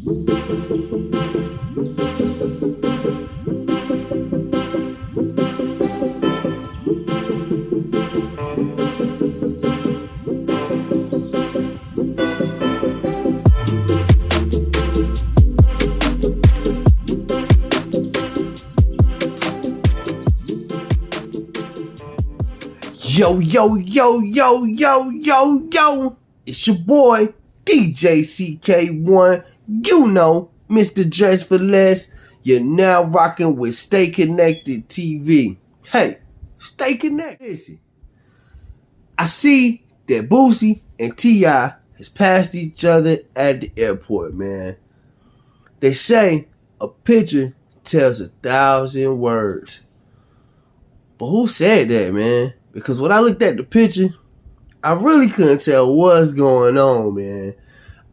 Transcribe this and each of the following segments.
Yo, yo, yo, yo, yo, yo, yo. It's your boy, DJ CK1. You know, Mr. Dress for Less. You're now rocking with Stay Connected TV. Hey, stay connected. Listen, I see that Boosie and T.I. has passed each other at the airport, man. They say a picture tells 1,000 words. But who said that, man? Because when I looked at the picture, I really couldn't tell what's going on, man.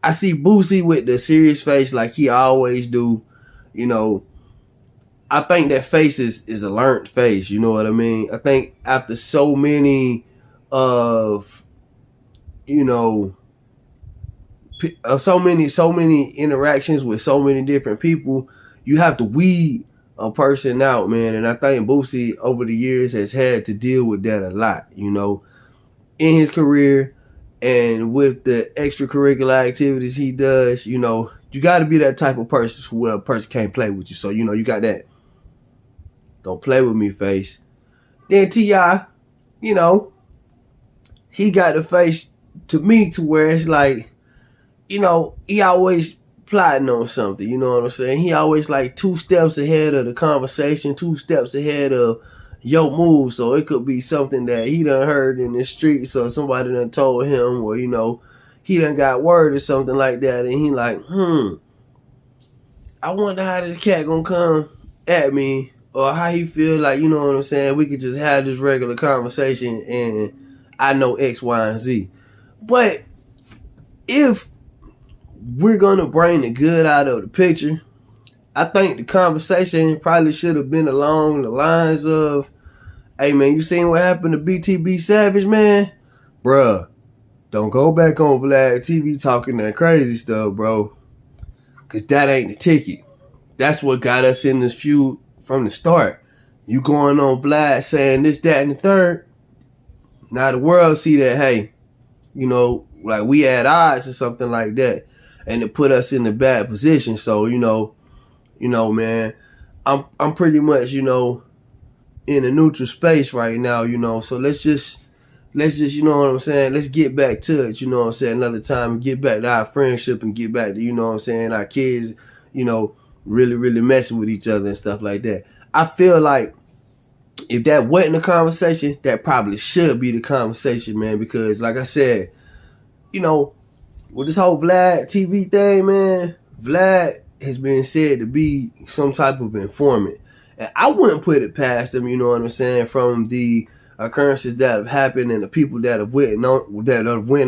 I see Boosie with the serious face like he always do. You know, I think that face is a learned face, you know what I mean? I think after so many of, you know, so many interactions with so many different people, you have to weed a person out, man. And I think Boosie over the years has had to deal with that a lot, you know, in his career and with the extracurricular activities he does. You know, you got to be that type of person where a person can't play with you. So, you know, you got that don't play with me face. Then T.I., you know, he got the face to me to where it's like, you know, he always plotting on something, you know what I'm saying? He always like 2 steps ahead of the conversation, 2 steps ahead of your move. So it could be something that he done heard in the streets or somebody done told him, or, you know, he done got word or something like that. And he like, I wonder how this cat gonna come at me, or how he feel like, you know what I'm saying? We could just have this regular conversation and I know X, Y, and Z. But if we're gonna bring the good out of the picture, I think the conversation probably should have been along the lines of, hey man, you seen what happened to BTB Savage, man? Bruh, don't go back on Vlad TV talking that crazy stuff, bro. Cause that ain't the ticket. That's what got us in this feud from the start. You going on Vlad saying this, that, and the third. Now the world see that, hey, you know, like we at odds or something like that. And it put us in a bad position. So, you know, man, I'm pretty much, you know, in a neutral space right now, you know. So let's just, you know what I'm saying? Let's get back to it, you know what I'm saying, another time, and get back to our friendship and get back to, you know what I'm saying, our kids, you know, really, really messing with each other and stuff like that. I feel like if that wasn't a conversation, that probably should be the conversation, man, because like I said, you know, with this whole Vlad TV thing, man, Vlad has been said to be some type of informant. And I wouldn't put it past him, you know what I'm saying, from the occurrences that have happened and the people that have went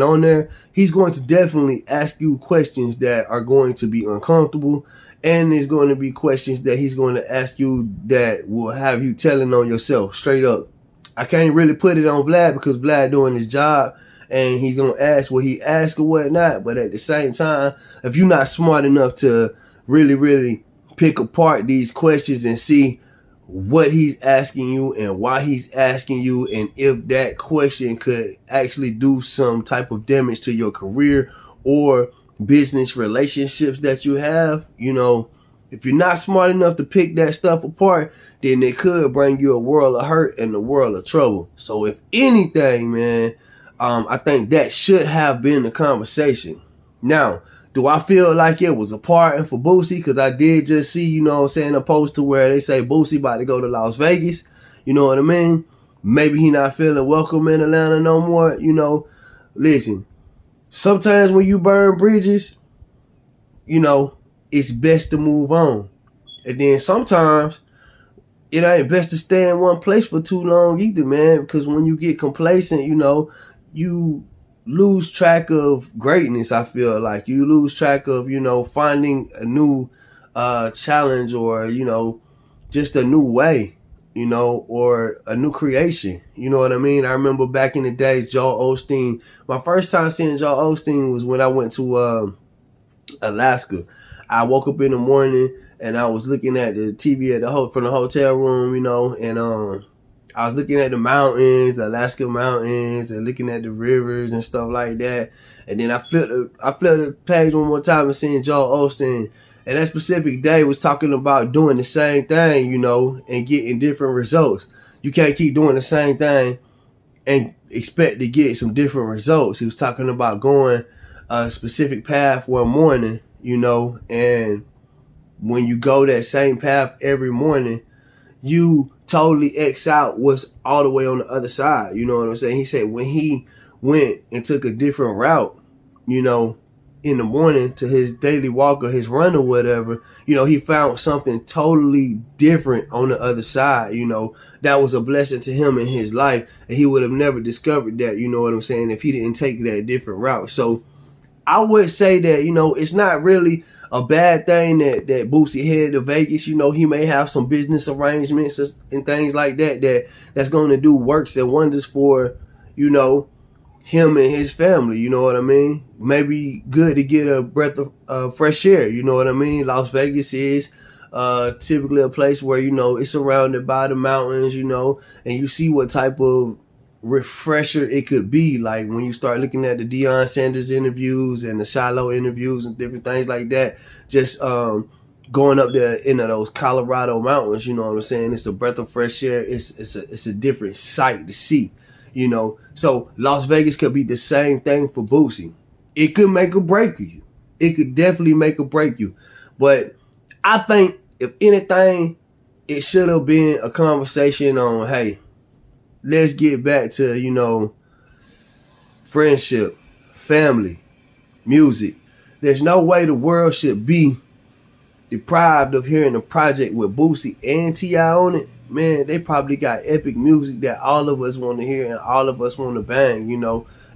on there. He's going to definitely ask you questions that are going to be uncomfortable. And there's going to be questions that he's going to ask you that will have you telling on yourself straight up. I can't really put it on Vlad because Vlad doing his job. And he's going to ask what he asks or whatnot. But at the same time, if you're not smart enough to really, really pick apart these questions and see what he's asking you and why he's asking you, and if that question could actually do some type of damage to your career or business relationships that you have, you know, if you're not smart enough to pick that stuff apart, then it could bring you a world of hurt and a world of trouble. So if anything, man, I think that should have been the conversation. Now, do I feel like it was a pardon for Boosie? Because I did just see, you know what I'm saying, a post to where they say Boosie about to go to Las Vegas. You know what I mean? Maybe he not feeling welcome in Atlanta no more. You know, listen, sometimes when you burn bridges, you know, it's best to move on. And then sometimes it ain't best to stay in one place for too long either, man. Because when you get complacent, you know, you lose track of greatness. I feel like you lose track of, you know, finding a new challenge, or, you know, just a new way, you know, or a new creation. You know what I mean? I remember back in the days, Joel Osteen, my first time seeing Joel Osteen was when I went to Alaska. I woke up in the morning and I was looking at the TV at from the hotel room, and I was looking at the mountains, the Alaska mountains, and looking at the rivers and stuff like that. And then I flipped the page one more time and seeing Joel Osteen. And that specific day was talking about doing the same thing, and getting different results. You can't keep doing the same thing and expect to get some different results. He was talking about going a specific path one morning, and when you go that same path every morning, you totally X out what's all the way on the other side. You know what I'm saying? He said when he went and took a different route, in the morning to his daily walk or his run or whatever, he found something totally different on the other side, that was a blessing to him in his life. And he would have never discovered that, you know what I'm saying, if he didn't take that different route. So I would say that, it's not really a bad thing that Boosie headed to Vegas. He may have some business arrangements and things like that's going to do works and wonders for, him and his family. You know what I mean? Maybe good to get a breath of fresh air. You know what I mean? Las Vegas is typically a place where, it's surrounded by the mountains, and you see what type of refresher it could be. Like when you start looking at the Deion Sanders interviews and the Shiloh interviews and different things like that, just going up there into those Colorado mountains, you know what I'm saying? It's a breath of fresh air. It's a different sight to see, So Las Vegas could be the same thing for Boosie. It could make or break you. It could definitely make or break you. But I think if anything, it should have been a conversation on, hey, let's get back to, friendship, family, music. There's no way the world should be deprived of hearing a project with Boosie and T.I. on it. Man, they probably got epic music that all of us want to hear and all of us want to bang,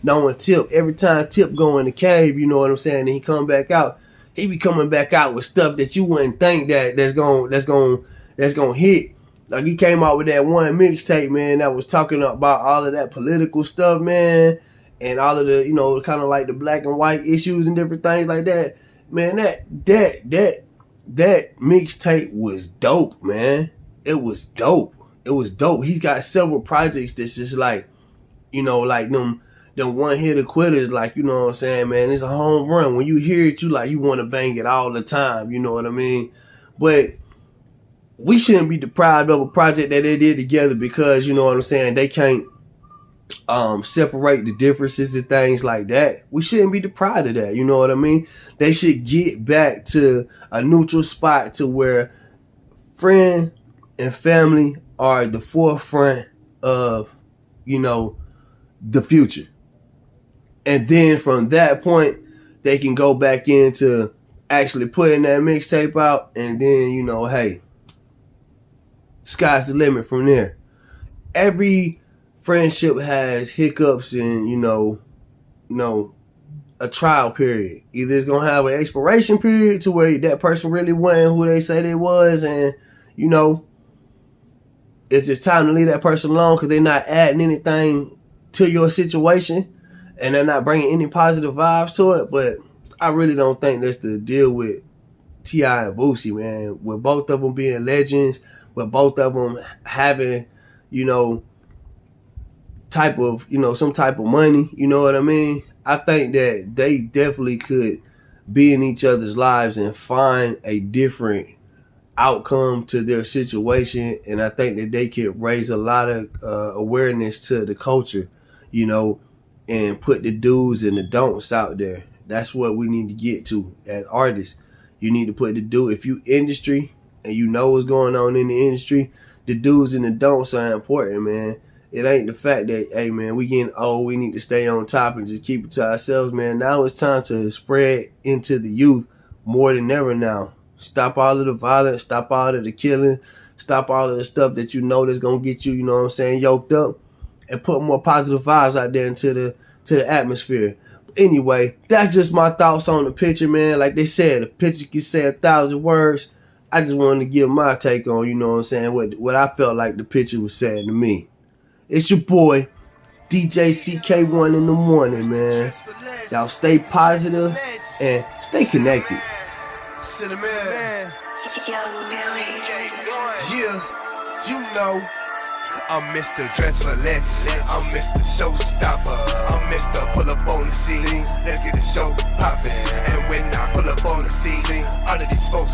Knowing Tip, every time Tip go in the cave, you know what I'm saying, and he come back out, he be coming back out with stuff that you wouldn't think that's gonna hit. Like he came out with that one mixtape, man, that was talking about all of that political stuff, man, and all of the, kind of like the black and white issues and different things like that. Man, that mixtape was dope, man. It was dope. He's got several projects that's just like, like them one hitter quitters, like, you know what I'm saying, man. It's a home run. When you hear it, you want to bang it all the time, you know what I mean? But we shouldn't be deprived of a project that they did together because, you know what I'm saying, they can't separate the differences and things like that. We shouldn't be deprived of that, you know what I mean? They should get back to a neutral spot to where friend and family are the forefront of, the future. And then from that point, they can go back into actually putting that mixtape out, and then, hey, sky's the limit from there. Every friendship has hiccups and, a trial period. Either it's going to have an expiration period to where that person really wasn't who they say they was, and, it's just time to leave that person alone because they're not adding anything to your situation and they're not bringing any positive vibes to it. But I really don't think that's the deal with T.I. and Boosie, man. With both of them being legends, with both of them having, type of, some type of money, you know what I mean? I think that they definitely could be in each other's lives and find a different outcome to their situation, and I think that they could raise a lot of awareness to the culture, and put the do's and the don'ts out there. That's what we need to get to as artists. You need to put the do. If you industry and you know what's going on in the industry, the do's and the don'ts are important, man. It ain't the fact that, hey, man, we getting old, we need to stay on top and just keep it to ourselves, man. Now it's time to spread into the youth more than ever now. Stop all of the violence, stop all of the killing, stop all of the stuff that that's going to get you, yoked up, and put more positive vibes out there into the atmosphere. But anyway, that's just my thoughts on the picture, man. Like they said, a picture can say 1,000 words. I just wanted to give my take on, what I felt like the picture was saying to me. It's your boy, DJ CK1 in the morning, man. Y'all stay positive and stay connected. Cinnamon. CK1. Yeah, you know. I'm Mr. Dress for Less. I'm Mr. Showstopper. I'm Mr. Pull up on the scene. Let's get the show poppin'. And when I pull up on the scene, all of these folks